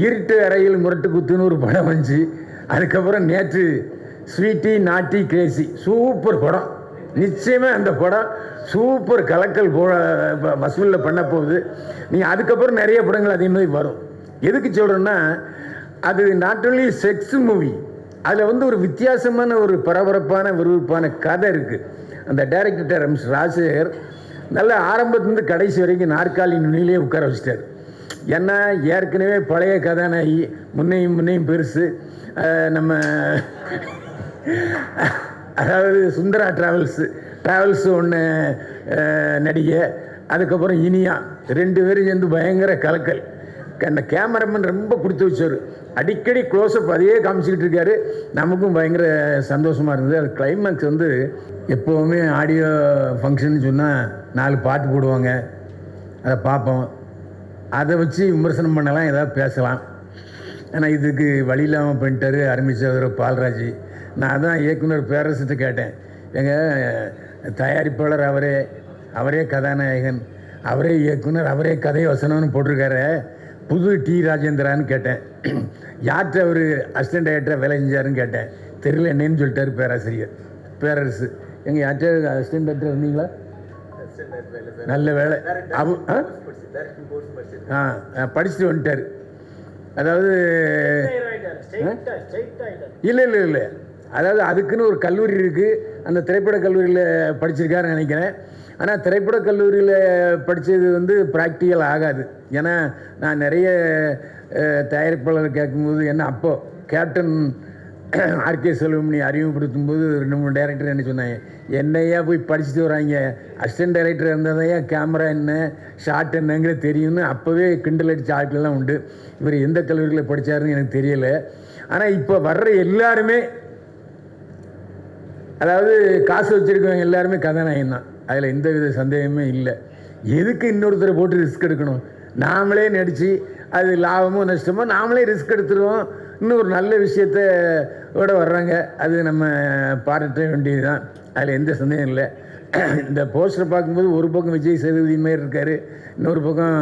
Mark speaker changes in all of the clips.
Speaker 1: இருட்டு அறையில் முரட்டு குத்துன்னு ஒரு படம் வந்துச்சு. அதுக்கப்புறம் நேற்று ஸ்வீட்டி நாட்டி கிரேசி, சூப்பர் படம். நிச்சயமாக அந்த படம் சூப்பர் கலக்கல் வசூலில் பண்ண போகுது. நீங்கள் அதுக்கப்புறம் நிறைய படங்கள் அதே மாதிரி வரும். எதுக்கு சொல்கிறேன்னா, அது நாட் ஒன்லி செக்ஸ் மூவி, அதில் வந்து ஒரு வித்தியாசமான ஒரு பரபரப்பான விறுவிறுப்பான கதை இருக்குது. அந்த டைரக்டர் மிஸ்டர் ராஜசேகர் நல்ல ஆரம்பத்துலேருந்து கடைசி வரைக்கும் நாற்காலி நுனியிலே உட்கார வச்சிட்டார். ஏன்னா ஏற்கனவே பழைய கதாநாயகி, முன்னையும் பெருசு, நம்ம அதாவது சுந்தரா ட்ராவல்ஸு ஒன்று நடிகை, அதுக்கப்புறம் இனியா, 2 பேரும் சேர்ந்து பயங்கர கலக்கல். அந்த கேமராமேன் ரொம்ப கொடுத்து வச்சார். அடிக்கடி க்ளோஸ்அப் அதையே காமிச்சிக்கிட்டு இருக்காரு. நமக்கும் பயங்கர சந்தோஷமாக இருந்தது. அது கிளைமேக்ஸ் வந்து எப்போவுமே ஆடியோ ஃபங்க்ஷன் சொன்னால் 4 பாட்டு போடுவாங்க, அதை பார்ப்போம். அதை வச்சு விமர்சனம் பண்ணலாம், ஏதாவது பேசலாம். ஆனால் இதுக்கு வழி இல்லாமல் பண்ணிட்டார் அருமைச்சவர் பால்ராஜ். நான் தான் இயக்குனர் பேரரசிட்ட கேட்டேன், எங்கள் தயாரிப்பாளர் அவரே கதாநாயகன், அவரே இயக்குனர், அவரே கதை வசனம்னு போட்டிருக்காரு, புது டி ராஜேந்திரான்னு கேட்டேன். யார்கிட்ட அவர் அசிஸ்டன்ட் டைரக்டராக வேலை செஞ்சாருன்னு கேட்டேன். தெரியல என்னன்னு சொல்லிட்டார் பேரரசு. எங்கள் யார்கிட்ட அசிஸ்டன்ட் டைரக்டர் இருந்தீங்களா? நல்ல வேலை. படிச்சுட்டு வந்துட்டார். அதாவது இல்லை, அதாவது அதுக்குன்னு ஒரு கல்லூரி இருக்குது. அந்த திரைப்பட கல்லூரியில் படிச்சிருக்காருன்னு நினைக்கிறேன். ஆனால் திரைப்பட கல்லூரியில் படித்தது வந்து ப்ராக்டிக்கல் ஆகாது. ஏன்னா நான் நிறைய தயாரிப்பாளர் கேட்கும்போது, என்ன அப்போது கேப்டன் ஆர்கே செல்வமணி அறிமுகப்படுத்தும் போது 2-3 டைரக்டர் என்ன சொன்னாங்க, என்னையா போய் படிச்சுட்டு வராங்க, அசிஸ்டன்ட் டைரக்டர் இருந்ததையா கேமரா என்ன ஷார்ட் என்னங்கிறது தெரியும்னு அப்போவே கிண்டல் அடித்த ஆட்கள்லாம் உண்டு. இவர் எந்த கல்லூரியில் படித்தாருன்னு எனக்கு தெரியலை. ஆனால் இப்போ வர்ற எல்லாருமே, அதாவது காசு வச்சுருக்கவங்க எல்லாருமே கதாநாயகன் தான். அதில் எந்த வித சந்தேகமே இல்லை. எதுக்கு இன்னொருத்தரை போட்டு ரிஸ்க் எடுக்கணும்? நாமளே நடித்து அது லாபமோ நஷ்டமோ நாமளே ரிஸ்க் எடுத்துருவோம். இன்னும் ஒரு நல்ல விஷயத்தோட வர்றாங்க, அது நம்ம பாராட்ட வேண்டியது தான். அதில் எந்த சந்தேகம் இல்லை. இந்த போஸ்டரை பார்க்கும்போது ஒரு பக்கம் விஜய் சேதுபதி மாதிரி இருக்கார், இன்னொரு பக்கம்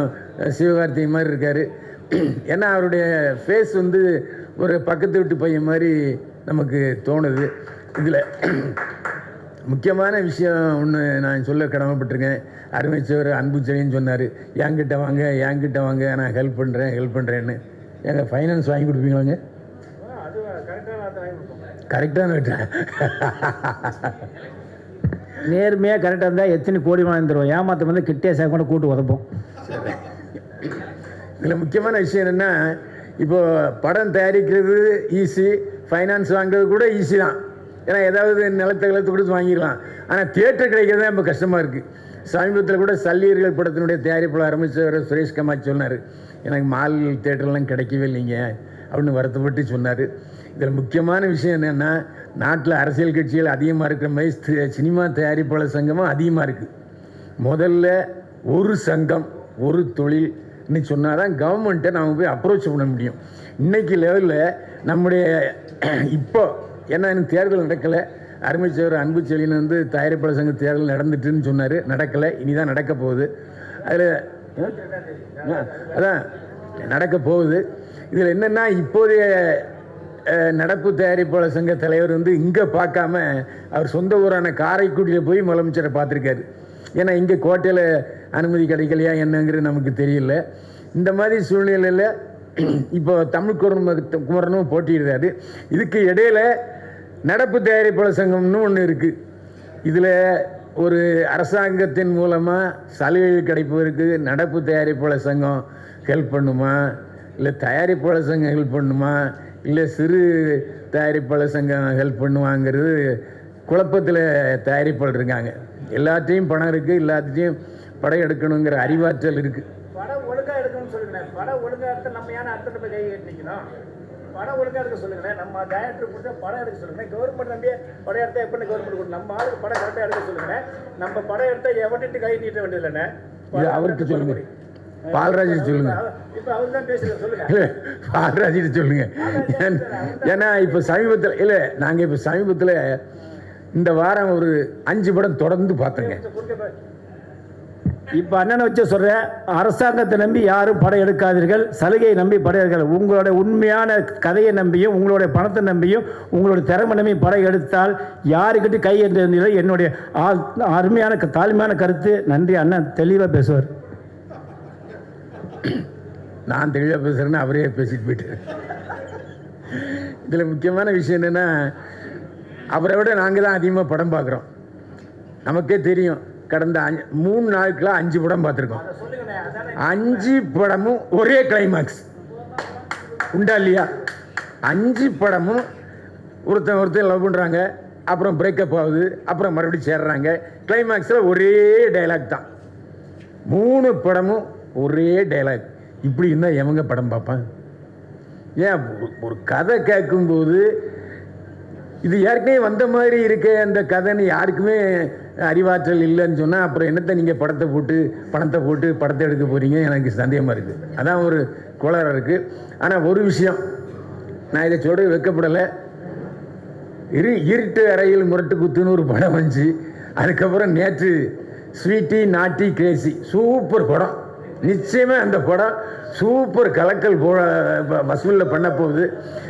Speaker 1: சிவகார்த்திகை மாதிரி இருக்கார். ஏன்னா அவருடைய ஃபேஸ் வந்து ஒரு பக்கத்து வீட்டு பையன் மாதிரி நமக்கு தோணுது. இதில் முக்கியமான விஷயம் ஒன்று நான் சொல்ல கடமைப்பட்டிருக்கேன். அருமைச்சவர் அன்பு செழின்னு சொன்னார், என்கிட்ட வாங்க நான் ஹெல்ப் பண்ணுறேன்னு. எங்கள் ஃபைனான்ஸ் வாங்கி கொடுப்பீங்களாங்க? கரெக்டான
Speaker 2: நேர்மையாக கரெக்டாக இருந்தால் எத்தனை கோடி வாங்கிடுவோம். ஏமாற்ற வந்து கிட்டே சேர்க்க கூட்டு உதப்போம்.
Speaker 1: இதில் முக்கியமான விஷயம் என்னென்னா, இப்போது படம் தயாரிக்கிறது ஈஸி, ஃபைனான்ஸ் வாங்குறது கூட ஈஸி தான். ஏன்னா ஏதாவது நிலத்தை கொடுத்து வாங்கிடலாம். ஆனால் தியேட்டர் கிடைக்கிறது தான் இப்போ கஷ்டமாக இருக்குது. சமீபத்தில் கூட சல்லியர்கள் படத்தினுடைய தயாரிப்பாளர் ஆரம்பித்தவர் சுரேஷ் கமாச் சொன்னார், எனக்கு மால் தியேட்டர்லாம் கிடைக்கவே இல்லைங்க அப்படின்னு வருத்தப்பட்டு சொன்னார். இதில் முக்கியமான விஷயம் என்னென்னா, நாட்டில் அரசியல் கட்சிகள் அதிகமாக இருக்கிற மாதிரி சினிமா தயாரிப்பாளர் சங்கமும் அதிகமாக இருக்குது. முதல்ல ஒரு சங்கம் ஒரு தொழில்னு சொன்னால் தான் கவர்மெண்ட்டை நாம் போய் அப்ரோச் பண்ண முடியும். இன்றைக்கி லெவலில் நம்முடைய இப்போ ஏன்னா எனக்கு தேர்தல் நடக்கலை. அருமைச்சவர் அன்பு செழின்னு வந்து தயாரிப்பாளர் சங்க தேர்தல் நடந்துட்டுன்னு சொன்னார், நடக்கலை. இனிதான் நடக்க போகுது. அதில் அதான் நடக்க போகுது. இதில் என்னென்னா, இப்போதைய நடப்பு தயாரிப்பாளர் சங்க தலைவர் வந்து இங்கே பார்க்காம அவர் சொந்த ஊரான காரைக்குடியில் போய் முதலமைச்சரை பார்த்துருக்காரு. ஏன்னா இங்கே கோட்டையில் அனுமதி கிடைக்கலையா என்னங்கிறது நமக்கு தெரியல. இந்த மாதிரி சூழ்நிலையில் இப்போ தமிழ் குமரனும் போட்டியிடுறாரு. இதுக்கு இடையில நடப்பு தயாரிப்பாளர் சங்கம்னு ஒன்று இருக்குது. இதில் ஒரு அரசாங்கத்தின் மூலமாக சலுகைகள் கிடைப்பதற்கு நடப்பு தயாரிப்பாளர் சங்கம் ஹெல்ப் பண்ணுமா, இல்லை தயாரிப்பாளர் சங்கம் ஹெல்ப் பண்ணுமா, இல்லை சிறு தயாரிப்பாளர் சங்கம் ஹெல்ப் பண்ணுவாங்கிறது குழப்பத்தில் தயாரிப்பாளர் இருக்காங்க. எல்லாத்தையும் பணம் இருக்குது, எல்லாத்தையும் படம் எடுக்கணுங்கிற அறிவாற்றல் இருக்குது.
Speaker 2: படம் ஒழுங்காக எடுக்கணும்னு சொல்லுங்களேன். படம் ஒழுங்காக எடுத்து நம்ம ஏன்னா அடுத்த போய் கை கட்டிக்கணும். படம் ஒழுங்காக எடுக்க சொல்லுங்களேன். நம்ம டைரக்டர் கொடுத்தா படம் எடுக்க சொல்லுங்கள். கவர்மெண்ட் நம்பியே படம் எடுத்தால் எப்படி கவர்மெண்ட் கொடுக்கும்? நம்ம ஆளுக்கு படம் கரெக்டாக எடுக்க சொல்லுங்களேன். நம்ம படம் எடுத்தால் எவன்ட்டு கை நீட்ட வேண்டியது இல்லைண்ணே.
Speaker 1: அவருக்கு சொல்லுங்க, பால்ராஜ் சொல்லுங்க.
Speaker 2: இப்போ அவர் தான் பேசுகிறேன், சொல்லுங்க.
Speaker 1: பால்ராஜ் சொல்லுங்க. ஏன்னா இப்போ சமீபத்தில் இல்லை, நாங்கள் இப்போ சமீபத்தில் இந்த வாரம் ஒரு 5 படம் தொடர்ந்து பார்த்தோங்க.
Speaker 2: இப்போ அண்ணனை வச்சு சொல்கிறேன், அரசாங்கத்தை நம்பி யாரும் படம் எடுக்காதீர்கள், சலுகையை நம்பி படம் எடுக்காது. உங்களோட உண்மையான கதையை நம்பியும் உங்களுடைய பணத்தை நம்பியும் உங்களுடைய திறமை நம்பி படம் எடுத்தால் யாருக்கிட்ட கை என்ற என்னுடைய அருமையான தாழ்மையான கருத்து. நன்றி. அண்ணன் தெளிவாக பேசுவார்.
Speaker 1: நான் தெளிவாக பேசுகிறேன்னு அவரே பேசிட்டு போயிட்டார். இதில் முக்கியமான விஷயம் என்னென்னா, அவரை விட நாங்கள் தான் அதிகமாக படம் பார்க்குறோம். நமக்கே தெரியும், கடந்த 3 நாட்களாக 5 படம் பார்த்துருக்கோம். 5 படமும் ஒரே கிளைமாக்ஸ் உண்டா இல்லையா? 5 படமும் ஒருத்தர் லவ் பண்ணுறாங்க, அப்புறம் பிரேக்கப் ஆகுது, அப்புறம் மறுபடியும் சேர்றாங்க. கிளைமாக்ஸில் ஒரே டைலாக் தான். 3 படமும் ஒரே டைலாக். இப்படி இருந்தால் எவங்க படம் பார்ப்பான்? ஏன் ஒரு கதை கேட்கும்போது இது ஏற்கனவே வந்த மாதிரி இருக்க அந்த கதைன்னு யாருக்குமே அறிவாற்றல் இல்லைன்னு சொன்னால் அப்புறம் என்னத்தை நீங்கள் பணத்தை போட்டு படத்தை எடுக்க போகிறீங்க? எனக்கு சந்தேகமாக இருக்குது. அதான் ஒரு கோளாறு இருக்குது. ஆனால் ஒரு விஷயம் நான் இதை சொல்ல வைக்கப்படலை. இருட்டு அறையில் முரட்டு குத்துன்னு ஒரு படம் வந்துச்சு. அதுக்கப்புறம் நேற்று ஸ்வீட்டி நாட்டி கிரேசி சூப்பர் படம். நிச்சயமாக அந்த படம் சூப்பர் கலக்கல் வசூலில் பண்ண போகுது.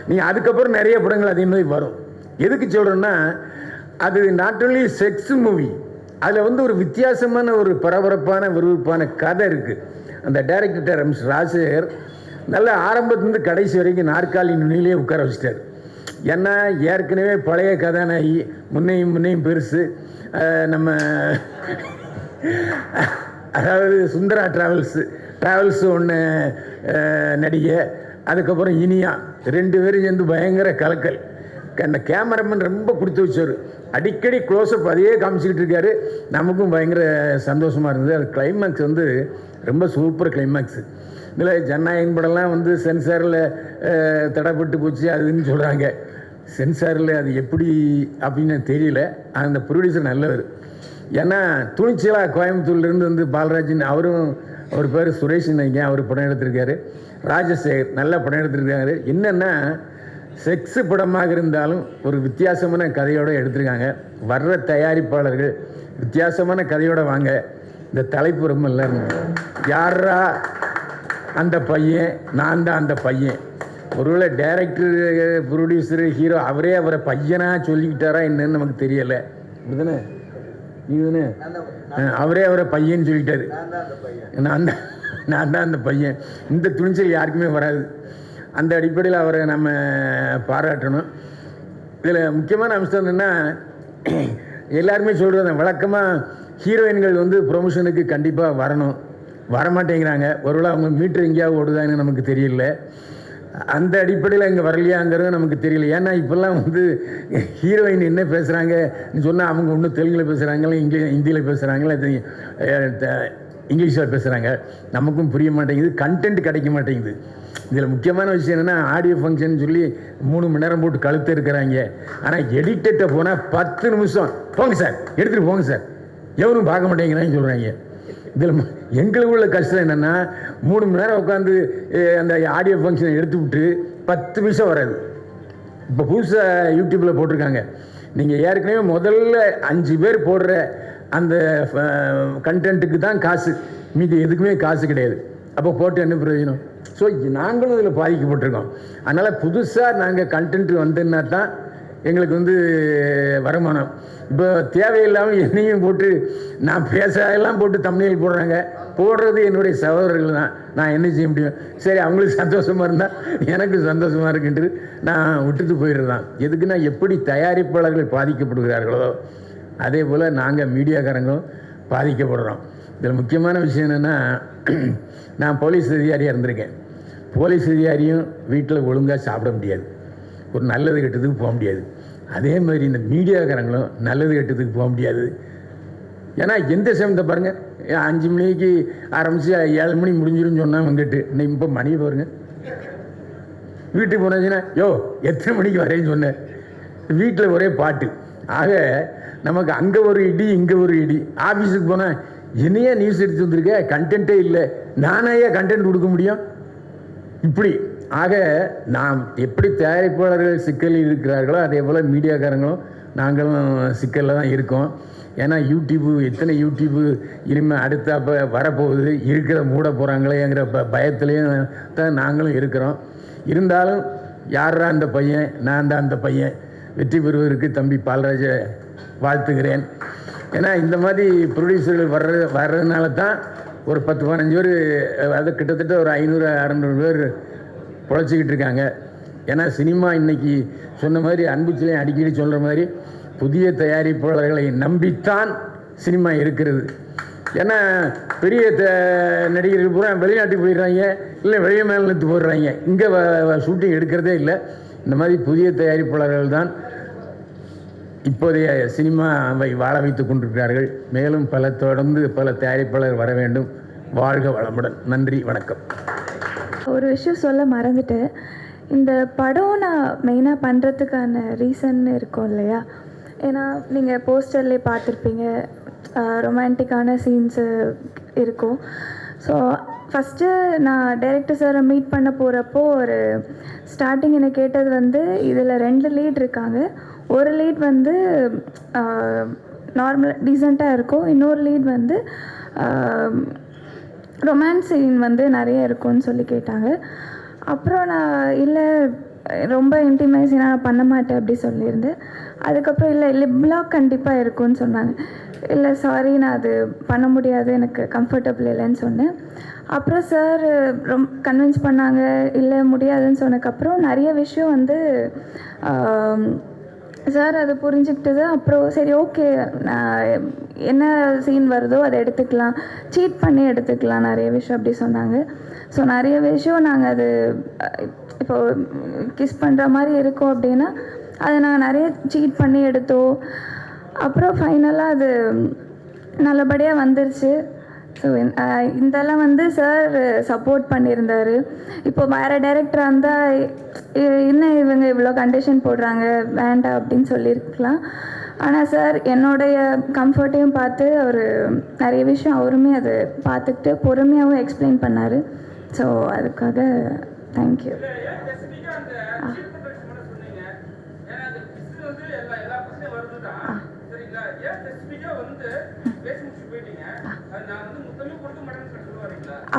Speaker 1: நீங்கள் அதுக்கப்புறம் நிறைய படங்கள் அதே மாதிரி வரும். எதுக்கு சொல்கிறேன்னா, அது நாட் ஒன்லி செக்ஸ் மூவி, அதில் வந்து ஒரு வித்தியாசமான ஒரு பரபரப்பான விறுவிறுப்பான கதை இருக்குது. அந்த டைரக்டர் எம் ராஜசேகர் நல்ல ஆரம்பத்துலேருந்து கடைசி வரைக்கும் நாற்காலி நுனியிலே உட்கார வச்சிட்டார். ஏன்னா ஏற்கனவே பழைய கதாநாயகி முன்னையும் பெருசு. நம்ம அதாவது சுந்தரா ட்ராவல்ஸு ஒன்று நடிகை, அதுக்கப்புறம் இனியா, 2 பேரும் சேர்ந்து பயங்கர கலக்கல். அந்த கேமராமேன் ரொம்ப கொடுத்து வச்சார். அடிக்கடி க்ளோஸ்அப் அதையே காமிச்சிக்கிட்டு இருக்காரு. நமக்கும் பயங்கர சந்தோஷமாக இருந்தது. அது கிளைமேக்ஸ் வந்து ரொம்ப சூப்பர் கிளைமேக்ஸு. இதில் ஜனநாயகம் படம்லாம் வந்து சென்சாரில் தடைப்பட்டு போச்சு அதுன்னு சொல்கிறாங்க. சென்சாரில் அது எப்படி அப்படின்னு தெரியல. அந்த ப்ரொடியூசர் நல்லவர். ஏன்னா துணிச்சலாக கோயம்புத்தூர்லேருந்து வந்து பாலராஜன், அவர் பேர் சுரேஷ் நினைக்கிறேன், அவர் படம் எடுத்திருக்காரு. ராஜசேகர் நல்ல படம் எடுத்திருக்காரு. என்னென்னா செக்ஸு படமாக இருந்தாலும் ஒரு வித்தியாசமான கதையோடு எடுத்திருக்காங்க. வர்ற தயாரிப்பாளர்கள் வித்தியாசமான கதையோடு வாங்க. இந்த தலைப்பு ரொம்ப நல்லா இருந்தது. யாரா அந்த பையன், நான் தான் அந்த பையன். ஒருவேளை டைரக்டர், ப்ரொடியூசரு, ஹீரோ அவரே அவரை பையனாக சொல்லிக்கிட்டாரா என்னன்னு நமக்கு தெரியலை. இதுதானே இதுதானே அவரே அவரை பையன்னு சொல்லிட்டாரு. நான் தான் அந்த பையன். இந்த துணிச்சல் யாருக்குமே வராது. அந்த அடிப்படையில் அவரை நம்ம பாராட்டணும். இதில் முக்கியமான அம்சம் என்னென்னா, எல்லாருமே சொல்கிறது வழக்கமாக ஹீரோயின்கள் வந்து ப்ரொமோஷனுக்கு கண்டிப்பாக வரணும், வரமாட்டேங்கிறாங்க. ஒருவேளை அவங்க மீட்டர் எங்கேயாவது ஓடுதான்னு நமக்கு தெரியல. அந்த அடிப்படையில் இங்கே வரலையாங்கிறது நமக்கு தெரியல. ஏன்னா இப்போல்லாம் வந்து ஹீரோயின் என்ன பேசுகிறாங்கன்னு சொன்னால் அவங்க ஒன்றும் தெலுங்கில் பேசுகிறாங்களா, ஹிந்தியில் பேசுகிறாங்களா, இங்கிலீஷில் பேசுகிறாங்க. நமக்கும் புரிய மாட்டேங்குது, கண்டென்ட் கிடைக்க மாட்டேங்குது. இதில் முக்கியமான விஷயம் என்னென்னா, ஆடியோ ஃபங்க்ஷன் சொல்லி 3 மணி நேரம் போட்டு கழுத்து இருக்கிறாங்க. ஆனால் எடிட்டர்கிட்ட போனால் 10 நிமிஷம் போங்க சார், எடுத்துகிட்டு போங்க சார், எவரும் பார்க்க மாட்டேங்கிறான்னு சொல்கிறாங்க. இதில் எங்களுக்கு உள்ள கஷ்டம் என்னென்னா, 3 மணி நேரம் உட்காந்து அந்த ஆடியோ ஃபங்க்ஷனை எடுத்து விட்டு 10 நிமிஷம் வராது. இப்போ புதுசாக யூடியூப்பில் போட்டிருக்காங்க, நீங்கள் ஏற்கனவே முதல்ல 5 பேர் போடுற அந்த கண்டென்ட்டுக்கு தான் காசு, மீதி எதுக்குமே காசு கிடையாது. அப்போ போட்டு என்ன பிரயோஜனம்? ஸோ நாங்களும் இதில் பாதிக்கப்பட்டிருக்கோம். அதனால் புதுசாக நாங்கள் கண்டென்ட் வந்ததுன்னா தான் எங்களுக்கு வந்து வருமானம். இப்போ தேவையில்லாமல் என்னையும் போட்டு நான் பேசலாம் போட்டு தம்ப்நெயில் போடுறாங்க. போடுறது என்னுடைய சகோதரர்கள் தான். நான் என்ன செய்ய முடியும்? சரி, அவங்களுக்கு சந்தோஷமாக இருந்தால் எனக்கு சந்தோஷமாக இருக்குன்ட்டு நான் விட்டுட்டு போயிடுறதான். எதுக்குன்னா, எப்படி தயாரிப்பாளர்கள் பாதிக்கப்படுகிறார்களோ அதே போல் நாங்கள் மீடியாக்காரங்களும் பாதிக்கப்படுறோம். இதில் முக்கியமான விஷயம் என்னென்னா, நான் போலீஸ் அதிகாரியாக இருந்திருக்கேன். போலீஸ் அதிகாரியும் வீட்டில் ஒழுங்காக சாப்பிட முடியாது, ஒரு நல்லது கெட்டதுக்கு போக முடியாது. அதே மாதிரி இந்த மீடியாக்காரங்களும் நல்லது கெட்டதுக்கு போக முடியாது. ஏன்னா எந்த சமயத்தை பாருங்கள், 5 மணிக்கு ஆரம்பித்து 7 மணி முடிஞ்சிருன்னு சொன்னால் வந்துட்டு இன்னைக்கு இப்போ மணி பாருங்க, வீட்டுக்கு போனாச்சுன்னா யோ எத்தனை மணிக்கு வரேன்னு சொன்னேன், வீட்டில் ஒரே பாட்டு. ஆக நமக்கு அங்கே ஒரு இடி இங்கே ஒரு இடி. ஆஃபீஸுக்கு போனால் என்னையா நியூஸ் எடுத்து வந்திருக்க, கண்டென்ட்டே இல்லை, நானேயா கண்டென்ட் கொடுக்க முடியும்? இப்படி ஆக நாம் எப்படி தயாரிப்பாளர்கள் சிக்கலில் இருக்கிறார்களோ அதே போல் மீடியாக்காரங்களும் நாங்களும் சிக்கலில் தான் இருக்கோம். ஏன்னா எத்தனை யூடியூப்பு இனிமேல் அடுத்தாப்போ வரப்போகுது, இருக்கிற மூட போகிறாங்களேங்கிற பயத்துலேயும் தான் நாங்களும் இருக்கிறோம். இருந்தாலும் யாரா அந்த பையன், நான் தான் அந்த பையன், வெற்றி பெறுவதற்கு தம்பி பால்ராஜை வாழ்த்துகிறேன். ஏன்னா இந்த மாதிரி ப்ரொடியூசர்கள் வர்றதுனால தான் ஒரு 10-15 பேர், அது கிட்டத்தட்ட ஒரு 500-600 பேர் பொழைச்சிக்கிட்டு இருக்காங்க. ஏன்னா சினிமா இன்னைக்கு சொன்ன மாதிரி அன்புச்சிலையும் அடிக்கடி சொல்கிற மாதிரி புதிய தயாரிப்பாளர்களை நம்பித்தான் சினிமா இருக்கிறது. ஏன்னா பெரிய நடிகர்கள் பூரா வெளிநாட்டுக்கு போயிடுறாங்க, இல்லை வெளிய மாநிலத்துக்கு போயிடுறாங்க, இங்கே ஷூட்டிங் எடுக்கிறதே இல்லை. இந்த மாதிரி புதிய தயாரிப்பாளர்கள் தான் இப்போதைய சினிமாவை வாழ வைத்து கொண்டிருக்கிறார்கள். மேலும் தொடர்ந்து பல தயாரிப்பாளர் வர வேண்டும். வாழ்க வளமுடன். நன்றி, வணக்கம்.
Speaker 3: ஒரு விஷயம் சொல்ல மறந்துட்டேன். இந்த படம் நான் மெயினாக பண்ணுறதுக்கான ரீசன் இருக்கும் இல்லையா? ஏன்னா நீங்கள் போஸ்டர்லேயே பார்த்துருப்பீங்க, ரொமான்டிக்கான சீன்ஸு இருக்கும். ஸோ ஃபஸ்ட்டு நான் டைரக்டர் சாரை மீட் பண்ண போகிறப்போ ஒரு ஸ்டார்டிங் என்னை கேட்டது வந்து, இதில் 2 லீட் இருக்காங்க. ஒரு லீட் வந்து நார்மல் டீசெண்டாக இருக்கும், இன்னொரு லீட் வந்து ரொமான்ஸ் சீன் வந்து நிறைய இருக்கும்னு சொல்லி கேட்டாங்க. அப்புறம் நான் இல்லை, ரொம்ப இன்டிமேசினாக நான் பண்ண மாட்டேன் அப்படி சொல்லியிருந்தேன். அதுக்கப்புறம் இல்லை, லிப் லாக் கண்டிப்பாக இருக்கும்னு சொன்னாங்க. இல்லை சாரி, நான் அது பண்ண முடியாது, எனக்கு கம்ஃபர்டபுள் இல்லைன்னு சொன்னேன். அப்புறம் சார் ரொம்ப கன்வின்ஸ் பண்ணாங்க, இல்லை முடியாதுன்னு சொன்னதுக்கப்புறம் நிறைய விஷயம் வந்து சார் அது புரிஞ்சுக்கிட்டது. அப்புறம் சரி ஓகே, நான் என்ன சீன் வருதோ அதை எடுத்துக்கலாம், சீட் பண்ணி எடுத்துக்கலாம், நிறைய விஷயம் அப்படி சொன்னாங்க. ஸோ நிறைய விஷயம் நாங்கள் அது இப்போது கிஸ் பண்ணுற மாதிரி இருக்கோம் அப்படின்னா அதை நாங்கள் நிறைய சீட் பண்ணி எடுத்தோம். அப்புறம் ஃபைனலாக அது நல்லபடியாக வந்துருச்சு. ஸோ இதெல்லாம் வந்து சார் சப்போர்ட் பண்ணியிருந்தார். இப்போ வேறு டைரக்டராக இருந்தால் இன்னும் இவங்க இவ்வளோ கண்டிஷன் போடுறாங்க வேண்டாம் அப்படின்னு சொல்லியிருக்கலாம். ஆனால் சார் என்னுடைய கம்ஃபர்ட்டையும் பார்த்து அவர் நிறைய விஷயம் அவருமே அதை பார்த்துக்கிட்டு பொறுமையாகவும் எக்ஸ்பிளைன் பண்ணார். ஸோ அதுக்காக தேங்க்யூ.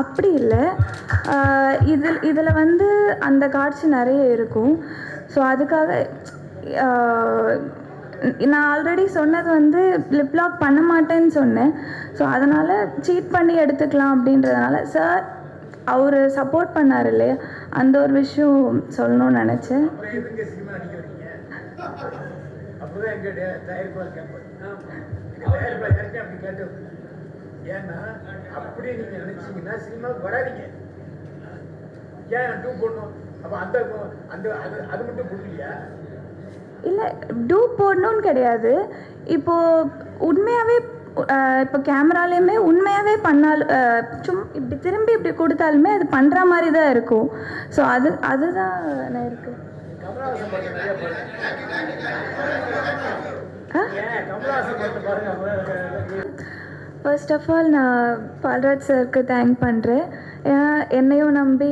Speaker 3: அப்படி இல்லை, இதில் வந்து அந்த காட்சி நிறைய இருக்கும். ஸோ அதுக்காக நான் ஆல்ரெடி சொன்னது வந்து லிப் லாக் பண்ண மாட்டேன்னு சொன்னேன். ஸோ அதனால் சீட் பண்ணி எடுத்துக்கலாம் அப்படின்றதுனால சார் அவர் சப்போர்ட் பண்ணார் இல்லையா, அந்த ஒரு விஷயம் சொல்லணும்னு நினச்சேன்.
Speaker 2: ஏன்னா அப்படியே நீங்க நினைச்சீங்கன்னா சினிமாவுக்கு வராதிங்க. ஏன் 2 போடணும்? அப்போ அந்த அந்த அது மட்டும் புரியலையா?
Speaker 3: இல்லை, டூப் போடணும்னு கிடையாது. இப்போது உண்மையாகவே இப்போ கேமராலேயுமே உண்மையாகவே பண்ணாலும் சும்மா இப்படி திரும்பி இப்படி கொடுத்தாலுமே அது பண்ணுற மாதிரி தான் இருக்கும். ஸோ அதுதான் நான் இருக்குது. ஃபர்ஸ்ட் ஆஃப் ஆல் நான் பால்ராஜ் சாருக்கு தேங்க் பண்ணுறேன். ஏன்னா என்னையும் நம்பி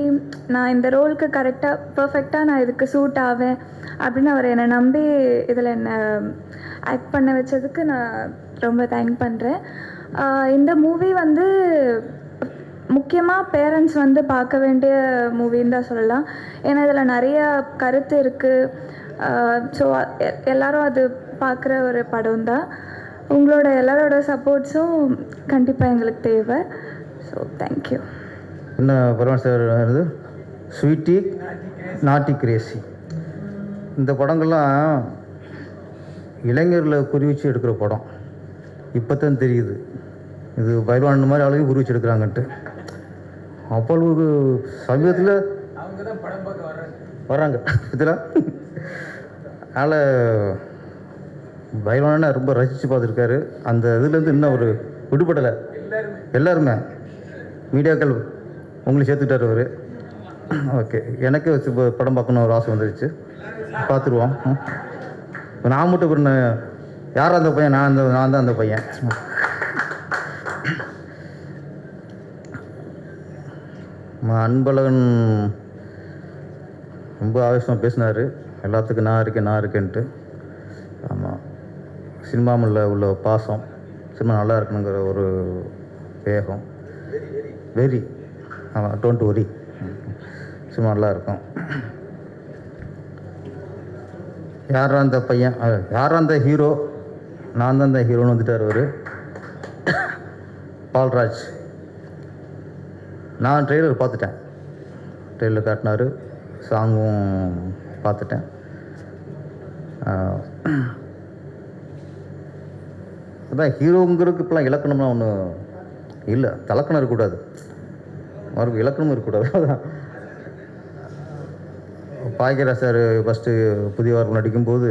Speaker 3: நான் இந்த ரோலுக்கு கரெக்டாக பர்ஃபெக்டாக நான் இதுக்கு சூட் ஆவேன் அப்படின்னு அவர் என்னை நம்பி இதில் என்னை ஆக்ட் பண்ண வச்சதுக்கு நான் ரொம்ப தேங்க் பண்ணுறேன். இந்த மூவி வந்து முக்கியமாக பேரண்ட்ஸ் வந்து பார்க்க வேண்டிய மூவின்னு தான் சொல்லலாம். ஏன்னா இதில் நிறைய கருத்து இருக்குது. ஸோ எல்லோரும் அது பார்க்குற ஒரு படம் தான். உங்களோட எல்லாரோட சப்போர்ட்ஸும் கண்டிப்பாக எங்களுக்கு தேவை. So thank you.
Speaker 4: என்ன பரவாயில்ல சார், இது ஸ்வீட்டி நாட்டி கிரேசி, இந்த படங்கள்லாம் இளைஞர்களை குறிவிச்சு எடுக்கிற படம். இப்போ தான் தெரியுது இது பைல்வான் மாதிரி அளவுக்கு குறிவிச்சு எடுக்கிறாங்கன்ட்டு. அவ்வளவு சமீபத்தில்
Speaker 2: அவங்க தான் படம் பார்க்க
Speaker 4: வர்றாங்க இதில். அதனால் பைல்வானை ரொம்ப ரசித்து பார்த்துருக்காரு. அந்த இதுலேருந்து இன்னும் ஒரு விடுபடலை. எல்லாருமே மீடியாக்கள் உங்களை சேர்த்துக்கிட்டார் அவர். ஓகே, எனக்கு படம் பார்க்கணும் ஒரு ஆசை வந்துடுச்சு. பார்த்துருவோம். நான் மட்டும் இப்போ யார் அந்த பையன்? நான் தான் அந்த பையன். அன்பழகன் ரொம்ப ஆவேசமாக பேசினார், எல்லாத்துக்கும் நான் இருக்கேன்ட்டு. ஆமாம், சினிமா மேல உள்ள பாசம், சினிமா நல்லா இருக்கணுங்கிற ஒரு வேகம், வெரி, ஆமாம், டோன்ட் ஒரி, சினிமா நல்லா இருக்கும். யாரா அந்த பையன், யாரா அந்த ஹீரோ, நான் தான் அந்த ஹீரோன்னு வந்துட்டார் அவர், பால்ராஜ். நான் ட்ரெய்லர் பார்த்துட்டேன், ட்ரெய்லர் காட்டினார், சாங்கும் பார்த்துட்டேன். அதான் ஹீரோங்கிறதுக்கு இப்போலாம் இலக்கணம்லாம் ஒன்றும் இல்லை, தலக்கணம் இருக்கக்கூடாது, மறுபடியும் இலக்கணமும் இருக்கக்கூடாது. அதான் பாக்கியராஜ் சார் ஃபஸ்ட்டு புதிய வாரம் நடிக்கும்போது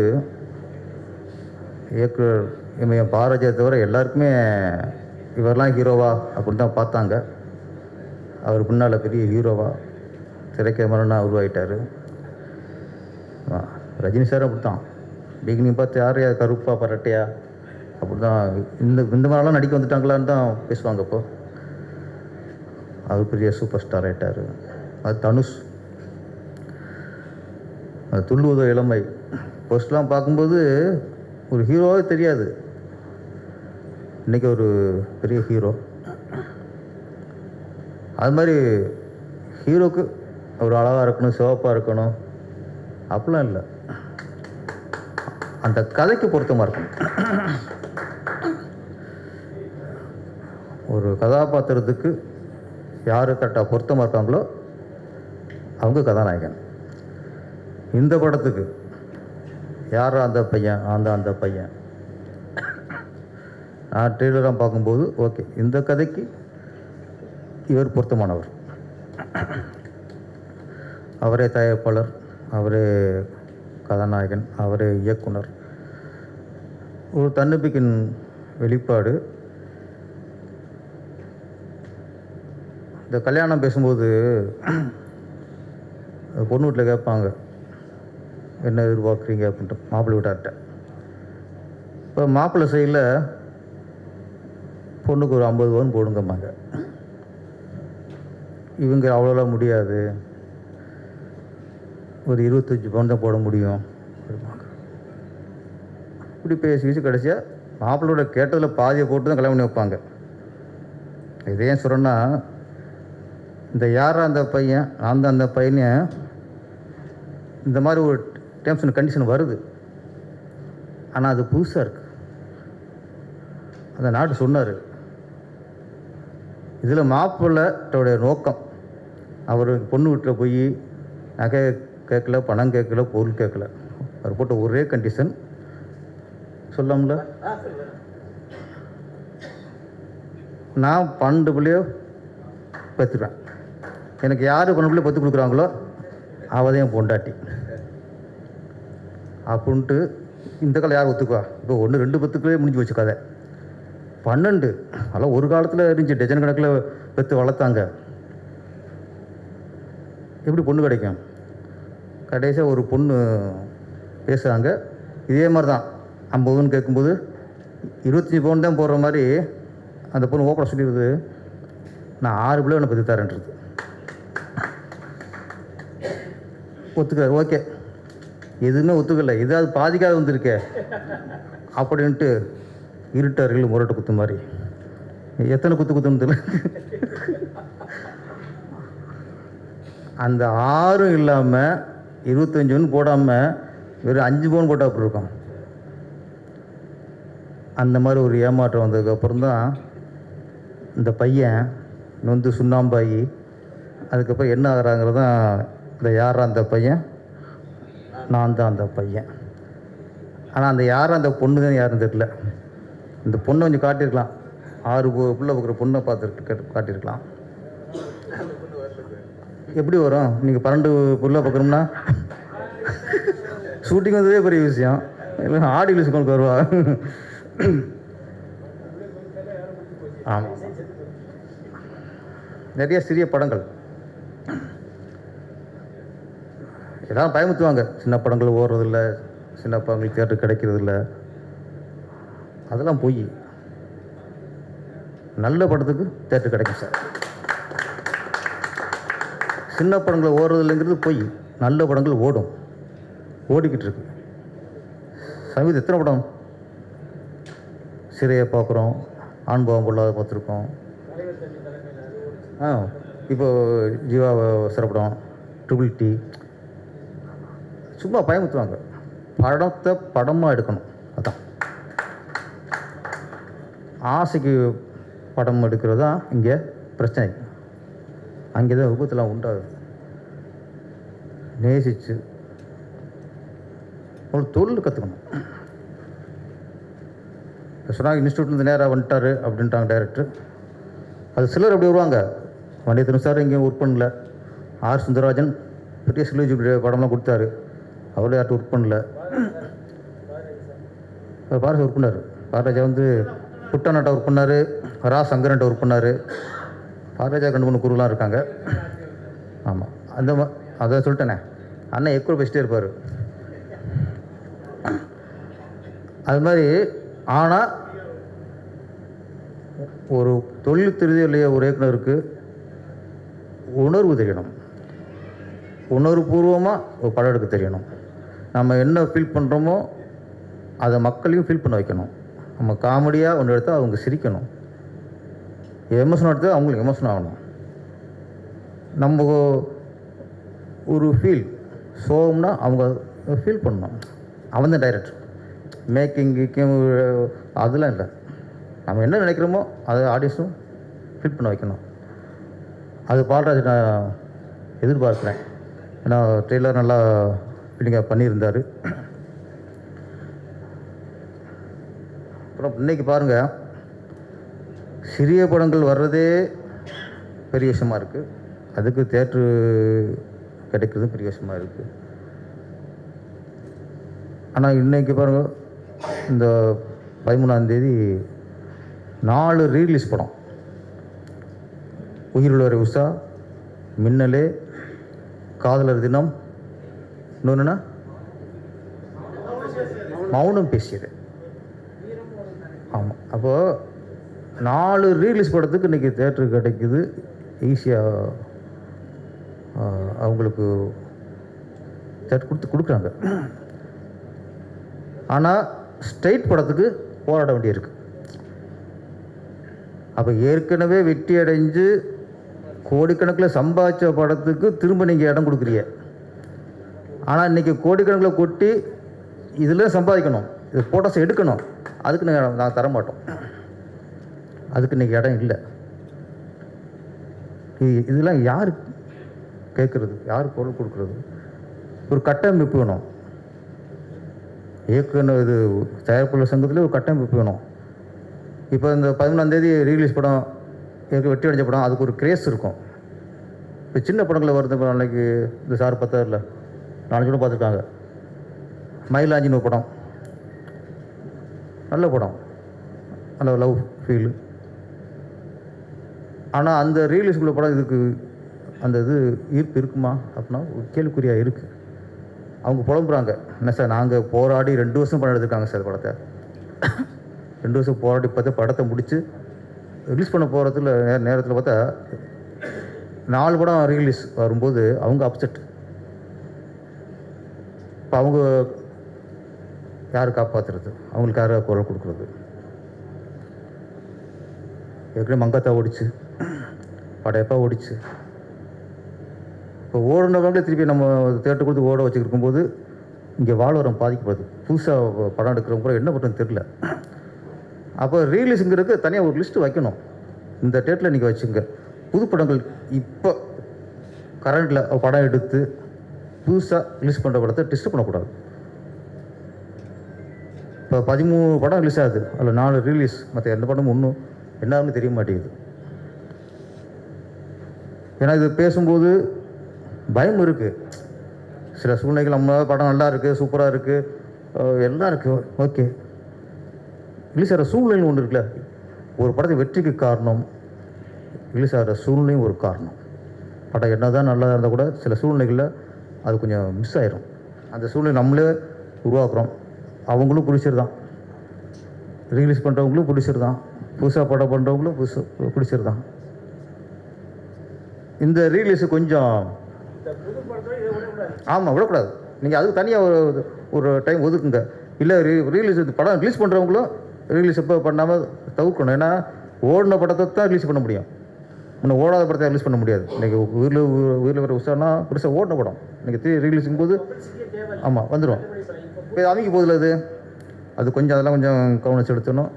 Speaker 4: இயக்குனர் என் பாரதியை தவிர எல்லாருக்குமே இவரெல்லாம் ஹீரோவா அப்படின்னு தான் பார்த்தாங்க. அவர் பின்னால் பெரிய ஹீரோவா திரைக்கமரனாக உருவாகிட்டார். ரஜினி சார் அப்படி தான் பிகினிங் பார்த்து யார் கருப்பா பரட்டையா அப்படி தான் இந்த மாதிரிலாம் நடிக்க வந்துட்டாங்களான்னு தான் பேசுவாங்க. அப்போ அவர் பெரிய சூப்பர் ஸ்டார் ஆகிட்டார். அது தனுஷ், அது துள்ளுவதோ இளமை ஃபர்ஸ்ட்லாம் பார்க்கும்போது ஒரு ஹீரோவே தெரியாது, இன்றைக்கி ஒரு பெரிய ஹீரோ. அது மாதிரி ஹீரோக்கு ஒரு அழகாக இருக்கணும், சிவப்பாக இருக்கணும் அப்படிலாம் இல்லை, அந்த கதைக்கு பொருத்தமாக இருக்கணும். ஒரு கதாபாத்திரத்துக்கு யார் கரெக்டாக பொருத்தமாக இருக்காங்களோ அவங்க கதாநாயகன். இந்த படத்துக்கு யார் அந்த பையன், அந்த பையன், நான் ட்ரெய்லராக பார்க்கும்போது ஓகே, இந்த கதைக்கு இவர் பொருத்தமானவர். அவரே தயாரிப்பாளர், அவரே கதாநாயகன், அவரே இயக்குனர். ஒரு தன்னம்பிக்கையின் வெளிப்பாடு. இந்த கல்யாணம் பேசும்போது பொண்ணு வீட்டில் கேட்பாங்க என்ன எதிர்பார்க்குறீங்க அப்படின்ட்டு மாப்பிள்ளை வீட்டார்கிட்ட. இப்போ மாப்பிள்ளை சைடில் பொண்ணுக்கு ஒரு 50 பவுன் போடுங்கம்பாங்க. இவங்க அவ்வளோலாம் முடியாது, ஒரு 25 பவுன் தான் போட முடியும் இருப்பாங்க. இப்படி பேசி கடைசியாக மாப்பிள்ளோட கேட்டதில் பாதியை போட்டு தான் கல்யாணம் பண்ணி வைப்பாங்க. இதே ஏன் சொல்கிறேன்னா, இந்த யாரா அந்த பையன், அந்த பையனை இந்த மாதிரி ஒரு டேர்ம்ஸ் அண்ட் கண்டிஷன் வருது, ஆனால் அது புதுசாக இருக்குது. அந்த நாட்டு சொன்னார், இதில் மாப்பிள்ளையோடைய நோக்கம் அவர் பொண்ணு வீட்டில் போய் நகை கேட்கல, பணம் கேட்கல, பொருள் கேட்கல, அவர் போட்ட ஒரே கண்டிஷன் சொல்லாமல, நான் 12 பிள்ளையோ பெற்றுவேன், எனக்கு யார் 12 பிள்ளைய பெற்று கொடுக்குறாங்களோ அவதையும் பொண்டாட்டி அப்படின்ட்டு. இந்த காலம் யார் ஒத்துக்குவா? இப்போ 1 2 பெற்றுக்களே முடிஞ்சு வச்சு கதை. 12 அதெல்லாம் ஒரு காலத்தில் இருந்துச்சு, டஜன் கணக்கில் பெற்று வளர்த்தாங்க. எப்படி பொண்ணு கிடைக்கும்? கடைசியாக ஒரு பொண்ணு பேசுகிறாங்க, இதே மாதிரி தான் 50 பவுன் கேட்கும்போது 25 பவுன் தான் போடுற மாதிரி அந்த பொண்ணு ஓப்பனாக சொல்லிடுது, நான் 6 பிள்ளை ஒன்று பெற்று தரேன்றது. ஒத்துக்கிறார், ஓகே, எதுவுமே ஒத்துக்கலை, ஏதாவது பாதிக்காத வந்துருக்கே அப்படின்ட்டு இருட்டார்கள் முரட்டு குத்து மாதிரி. எத்தனை குத்துன்னு தெரியல. அந்த 6 இல்லாமல் 25 பவுன் போடாமல் வெறும் 5 பவுன் போட்டால் அப்படி இருக்கும். அந்த மாதிரி ஒரு ஏமாற்றம் வந்ததுக்கப்புறம் தான் இந்த பையன் நொந்து சுண்ணாம்பாகி அதுக்கப்புறம் என்ன ஆகிறாங்கிறதான் இந்த யாரா அந்த பையன், நான் தான் அந்த பையன். ஆனால் அந்த யாரும் அந்த பொண்ணு தான் யாருன்னு தெரியல. இந்த பொண்ணை கொஞ்சம் காட்டியிருக்கலாம், 6 பிள்ளை பார்க்குற பொண்ணை பார்த்துட்டு காட்டியிருக்கலாம். எப்படி வரும்? நீங்கள் 12 பிள்ளை பார்க்குறோம்னா ஷூட்டிங் வந்ததே பெரிய விஷயம், இல்லை ஆடி லிஸ்ட் வருவா. ஆமாம், நிறைய சிறிய படங்கள் எல்லாம் பயமுத்துவாங்க, சின்ன படங்கள் ஓடுறதில்ல, சின்ன படங்கள் தியேட்டர் கிடைக்கிறதில்ல, அதெல்லாம் போய் நல்ல படத்துக்கு தியேட்டர் கிடைக்கும் சார். சின்ன படங்கள் ஓடுறதில்லைங்கிறது போய் நல்ல படங்கள் ஓடும், ஓடிக்கிட்டு இருக்கு. சமீபத்தில் எத்தனை படம் சிறையை பார்க்குறோம், ஆண் பாவம் பொல்லாத பார்த்துருக்கோம். இப்போ ஜீவா சிறப்படம், ட்ரிபிள் டி, சும்மா பயமுத்துவாங்க. படத்தை படமாக எடுக்கணும், அதான் ஆசைக்கு படம் எடுக்கிறது தான் இங்கே பிரச்சனை. அங்கே தான் விபத்துலாம் உண்டாகுது. நேசித்து ஒரு தொழில் கற்றுக்கணும். சொன்னாங்க இன்ஸ்டியூட்லேருந்து நேராக வந்துட்டார் அப்படின்ட்டாங்க டைரக்டர். அது சிலர் அப்படி வருவாங்க. வண்டியத்தின் சார் இங்கே ஒர்க் பண்ணல. ஆர் சுந்தரராஜன் பெரிய சிலுவை படம்லாம் கொடுத்தாரு, அவரே யார்ட்டும் ஒர்க் பண்ணல. பாரதி ஒர்க் பண்ணார். பாரராஜா வந்து புட்டநாட்டை ஒர்க் பண்ணார், ரா சங்கரன்ட்ட ஒர்க் பண்ணார். பாரராஜா 2-3 குருலாம் இருக்காங்க. ஆமாம், அந்த அதை சொல்லிட்டேனே, அண்ணன் எக்கூட பெஸ்ட்டே இருப்பார். அது மாதிரி. ஆனால் ஒரு தொழில் தெரியுது இல்லையா, ஒரு இயக்குனருக்கு உணர்வு தெரியணும். உணர்வுபூர்வமாக ஒரு படம் எடுக்க தெரியணும். நம்ம என்ன ஃபீல் பண்ணுறோமோ அதை மக்களையும் ஃபீல் பண்ண வைக்கணும். நம்ம காமெடியாக ஒன்று எடுத்தால் அவங்க சிரிக்கணும், எமோஷன் எடுத்தால் அவங்களுக்கு எமோஷன் ஆகணும். நம்ம ஒரு ஃபீல் சோகம்னா அவங்க ஃபீல் பண்ணணும். அவன் தான் டைரக்டர். மேக்கிங்கும் அதெல்லாம் இல்லை. நம்ம என்ன நினைக்கிறோமோ அதை ஆடியன்ஸும் ஃபீல் பண்ண வைக்கணும். அது பால்ராஜ் நான் எதிர்பார்க்குறேன். ஏன்னா ட்ரெய்லர் நல்லா ஃபீலிங்காக பண்ணியிருந்தார். அப்புறம் இன்றைக்கி பாருங்கள், சிறிய படங்கள் வர்றதே பெரிய விஷயமா இருக்குது. அதுக்கு தேட்ரு கிடைக்கிறதும் பெரிய விஷயமா இருக்குது. ஆனால் இன்றைக்கி பாருங்கள், இந்த 13ஆம் தேதி 4 ரீலீஸ் படம். உயிருள்ளவரை உஷா, மின்னலே, காதலர் தினம், இன்னொன்றுனா மௌனம் பேசியது. ஆமாம், அப்போது 4 ரீலீஸ் படத்துக்கு இன்றைக்கி தேட்ரு கிடைக்குது. ஈஸியாக அவங்களுக்கு தேட்டர் கொடுக்குறாங்க. ஆனால் ஸ்ட்ரைட் படத்துக்கு போராட வேண்டியிருக்கு. அப்போ ஏற்கனவே வெற்றி அடைஞ்சு கோடிக்கணக்கில் சம்பாதிச்ச படத்துக்கு திரும்ப நீங்கள் இடம் கொடுக்குறீங்க. ஆனால் இன்றைக்கி கோடிக்கணக்கில் கொட்டி இதில் சம்பாதிக்கணும், இது ஃபோட்டோஸ் எடுக்கணும், அதுக்கு நான் தர மாட்டோம். அதுக்கு இன்றைக்கி இடம் இல்லை. இதெல்லாம் யார் கேட்குறது, யார் பொருள் கொடுக்குறது? ஒரு கட்டமைப்பு வேணும். இயக்குனர் இது தயாரிப்பாளர் சங்கத்தில் ஒரு கட்டமைப்பு வேணும். இப்போ இந்த 13ஆம் தேதி ரீலீஸ் படம், எனக்கு வெற்றி அடைஞ்ச படம், அதுக்கு ஒரு கிரேஸ் இருக்கும். இப்போ சின்ன படங்களில் வருது. அன்றைக்கி இந்த சார் 10 4 கூட பார்த்துருக்காங்க. மயிலாஞ்சின்னு ஒரு படம், நல்ல படம், நல்ல லவ் ஃபீலு. ஆனால் அந்த ரீலீஸ்குள்ள படம் இதுக்கு அந்த இது ஈர்ப்பு இருக்குமா அப்படின்னா ஒரு கேள்விக்குறியாக இருக்குது. அவங்க புலம்புறாங்க, என்ன சார் நாங்கள் போராடி 2 வருஷம் படம் எடுத்துருக்காங்க சார் படத்தை. 2 வருஷம் போராடி பார்த்து படத்தை முடித்து ரிலீஸ் பண்ண போகிறதுல நேரத்தில் பார்த்தா 4 படம் ரிலீஸ் வரும்போது அவங்க அப்செட். இப்போ அவங்க யார் காப்பாற்றுறது? அவங்களுக்கு யாராவது குரல் கொடுக்குறது? ஏற்கனவே மங்காத்தா ஓடிச்சு, படையப்பா ஓடிச்சு. இப்போ ஓடுனவங்களே திருப்பி நம்ம தேட்டர் கொடுத்து ஓட வச்சுருக்கும்போது இங்கே வாழ்வரம் பாதிக்கப்படுது. புதுசாக படம் எடுக்கிறவங்க கூட என்ன பண்ணுறதுன்னு தெரில. அப்போ ரீலீஸுங்கிறதுக்கு தனியாக ஒரு லிஸ்ட்டு வைக்கணும். இந்த டேட்டில் நீங்கள் வச்சுங்க. புது படங்கள் இப்போ கரண்டில் படம் எடுத்து புதுசாக ரிலீஸ் பண்ணுற படத்தை டிஸ்டர்ப் பண்ணக்கூடாது. இப்போ 13 படம் ரிலீஸ் ஆகுது, அதில் 4 ரீலீஸ், மற்ற எந்த படமும் ஒன்றும் என்னன்னு தெரிய மாட்டேங்குது. ஏன்னா இது பேசும்போது பயம் இருக்குது. சில சூழ்நிலைகள் நம்ம படம் நல்லா இருக்குது, சூப்பராக இருக்குது, எல்லாம் இருக்குது, ஓகே. ரிலீஸ் ஆகிற சூழ்நிலை ஒன்று இருக்குல்ல. ஒரு படத்தை வெற்றிக்கு காரணம் ரிலீஸ் ஆகிற சூழ்நிலையும் ஒரு காரணம். படம் என்ன தான் நல்லா இருந்தால் கூட சில சூழ்நிலைகளில் அது கொஞ்சம் மிஸ் ஆயிரும். அந்த சூழ்நிலை நம்மளே உருவாக்குறோம். அவங்களும் பிடிச்சிருதான், ரிலீஸ் பண்ணுறவங்களும் பிடிச்சிருதான், புதுசாக படம் பண்ணுறவங்களும் பிடிச்சிருதான். இந்த ரீலீஸு கொஞ்சம் ஆமாம் விடக்கூடாது. நீங்கள் அதுக்கு தனியாக ஒரு டைம் ஒதுக்குங்க. இல்லை ரீலீஸ் படம் ரிலீஸ் பண்ணுறவங்களும் ரிலீஸ் இப்போ பண்ணாமல் தவிர்க்கணும். ஏன்னா ஓடின படத்தை தான் ரிலீஸ் பண்ண முடியும், இன்னும் ஓடாத படத்தை ரிலீஸ் பண்ண முடியாது. இன்றைக்கி உயிரில் வர உஷானா பெருசாக ஓடின படம் இன்றைக்கி ரிலீஸுங்கும் போது ஆமாம் வந்துடும். இப்போ அமைக்க போதில் அது கொஞ்சம் அதெல்லாம் கொஞ்சம் கவனம் செலுத்தணும்.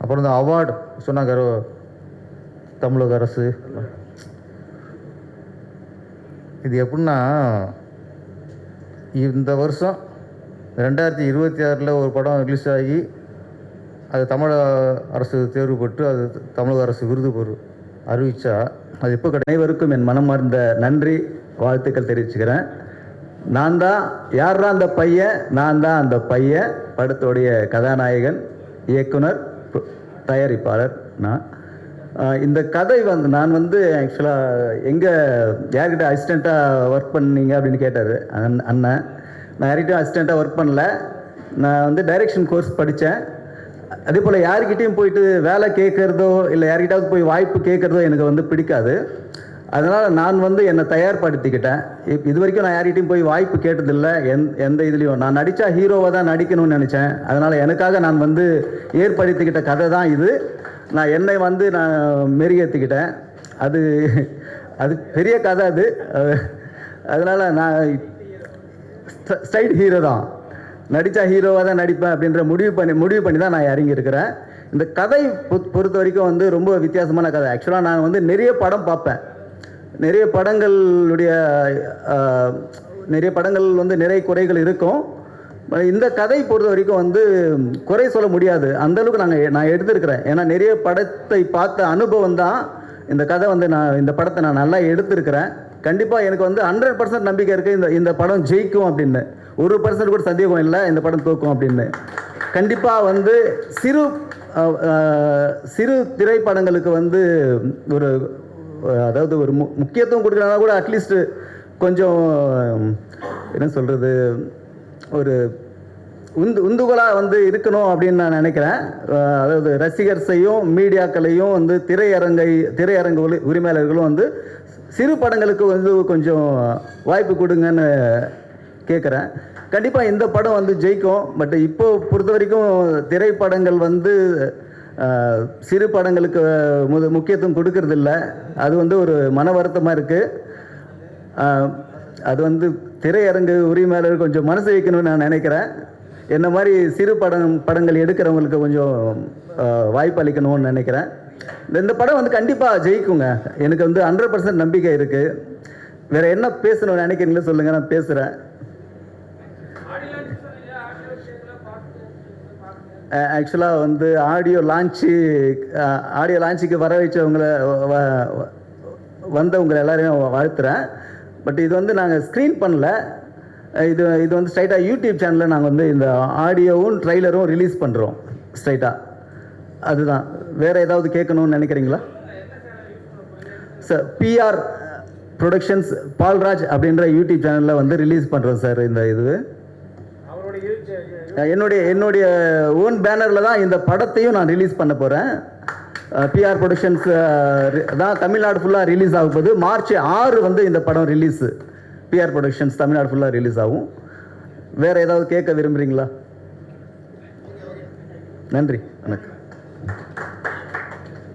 Speaker 4: அப்புறம் இந்த அவார்டு சொன்னாங்க தமிழக அரசு, இது எப்படின்னா இந்த வருஷம் 2026 ஒரு படம் ரிலீஸ் ஆகி அது தமிழக அரசு தேர்வு பெற்று அது தமிழக அரசு விருது அறிவித்தா அது எப்போ
Speaker 5: அனைவருக்கும் என் மனமார்ந்த நன்றி வாழ்த்துக்கள் தெரிவிச்சுக்கிறேன். நான் தான் யாரா அந்த பையன், நான் தான் அந்த பையன் படத்தோடைய கதாநாயகன், இயக்குனர், தயாரிப்பாளர் நான். இந்த கதை நான் ஆக்சுவலாக யார்கிட்ட அசிஸ்டண்ட்டாக ஒர்க் பண்ணீங்க அப்படின்னு கேட்டார் அண்ணன். நான் யார்கிட்டையும் அசிஸ்டண்ட்டாக ஒர்க் பண்ணல, நான் டைரக்ஷன் கோர்ஸ் படித்தேன். அதே போல் யார்கிட்டையும் போயிட்டு வேலை கேட்குறதோ இல்லை யார்கிட்டாவது போய் வாய்ப்பு கேட்குறதோ எனக்கு பிடிக்காது. அதனால் நான் என்னை தயார்படுத்திக்கிட்டேன். இது வரைக்கும் நான் யார்கிட்டையும் போய் வாய்ப்பு கேட்டதில்லை. எந்த இதுலேயும் நான் நடித்தா ஹீரோவாக தான் நடிக்கணும்னு நினச்சேன். அதனால் எனக்காக நான் ஏற்படுத்திக்கிட்ட கதை தான் இது. நான் என்னை நான் மெருகேற்றிக்கிட்டேன். அது பெரிய கதை அது. அதனால் நான் ஸ்ட்ரைட் ஹீரோ தான், நடித்தா ஹீரோவாக தான் நடிப்பேன் அப்படின்ற முடிவு பண்ணி தான் நான் இறங்கியிருக்கிறேன். இந்த கதை பொறுத்த வரைக்கும் ரொம்ப வித்தியாசமான கதை. ஆக்சுவலாக நான் நிறைய படம் பார்ப்பேன், நிறைய படங்களுடைய நிறைய படங்கள் நிறைய குறைகள் இருக்கும். இந்த கதை பொறுத்த வரைக்கும் குறை சொல்ல முடியாது, அந்தளவுக்கு நான் எடுத்திருக்கிறேன். ஏன்னா நிறைய படத்தை பார்த்த அனுபவம் தான் இந்த கதை நான் இந்த படத்தை நான் நல்லா எடுத்திருக்கிறேன். கண்டிப்பாக எனக்கு 100% நம்பிக்கை இருக்குது இந்த படம் ஜெயிக்கும் அப்படின்னு. 1% கூட சந்தேகம் இல்லை இந்த படம் தோக்கும் அப்படின்னு. கண்டிப்பாக சிறு திரைப்படங்களுக்கு ஒரு அதாவது ஒரு முக்கியத்துவம் கொடுக்குறதா கூட அட்லீஸ்ட் கொஞ்சம் என்ன சொல்கிறது, ஒரு உந்துகோலாக இருக்கணும் அப்படின்னு நான் நினைக்கிறேன். அதாவது ரசிகர்ஸையும் மீடியாக்களையும் திரையரங்கு உரிமையாளர்களும் சிறு படங்களுக்கு கொஞ்சம் வாய்ப்பு கொடுங்கன்னு கேட்குறேன். கண்டிப்பாக இந்த படம் ஜெயிக்கும். பட் இப்போ பொறுத்த வரைக்கும் திரைப்படங்கள் சிறு படங்களுக்கு முக்கியத்துவம் கொடுக்கறதில்ல. அது ஒரு மன வருத்தமாக இருக்குது. அது திரையரங்கு உரிமையாளர் கொஞ்சம் மனசு வைக்கணும்னு நான் நினைக்கிறேன். என்ன மாதிரி சிறு படங்கள் எடுக்கிறவங்களுக்கு கொஞ்சம் வாய்ப்பு அளிக்கணும்னு நினைக்கிறேன். இந்த படம் கண்டிப்பாக ஜெயிக்குங்க, எனக்கு 100% நம்பிக்கை இருக்குது. வேறு என்ன பேசணும்னு நினைக்கிறீங்களோ சொல்லுங்கள், நான் பேசுகிறேன். ஆக்சுவலாக ஆடியோ லான்ச்சுக்கு வர வச்சவங்களை வந்தவங்களை எல்லாரையும் வாழ்த்துறேன். பட் இது நாங்கள் ஸ்க்ரீன் பண்ணல, இது ஸ்ட்ரைட்டாக யூடியூப் சேனலில் நாங்கள் இந்த ஆடியோவும் ட்ரைலரும் ரிலீஸ் பண்ணுறோம் ஸ்ட்ரைட்டாக. அதுதான். வேறு ஏதாவது கேட்கணும்னு நினைக்கிறீங்களா சார்? பிஆர் ப்ரொடக்ஷன்ஸ் பால்ராஜ் அப்படின்ற யூடியூப் சேனலில் ரிலீஸ் பண்ணுறோம் சார். இந்த இது என்னுடைய ஓன் பேனரில் தான் இந்த படத்தையும் நான் ரிலீஸ் பண்ண போகிறேன். பிஆர் ப்ரொடக்ஷன்ஸ் தான் தமிழ்நாடு ஃபுல்லாக ரிலீஸ் ஆக போகுது. மார்ச் 6 இந்த படம் ரிலீஸு. பிஆர் ப்ரொடக்ஷன்ஸ் தமிழ்நாடு ஃபுல்லாக ரிலீஸ் ஆகும். வேறு ஏதாவது கேட்க விரும்புகிறீங்களா? நன்றி, வணக்கம்.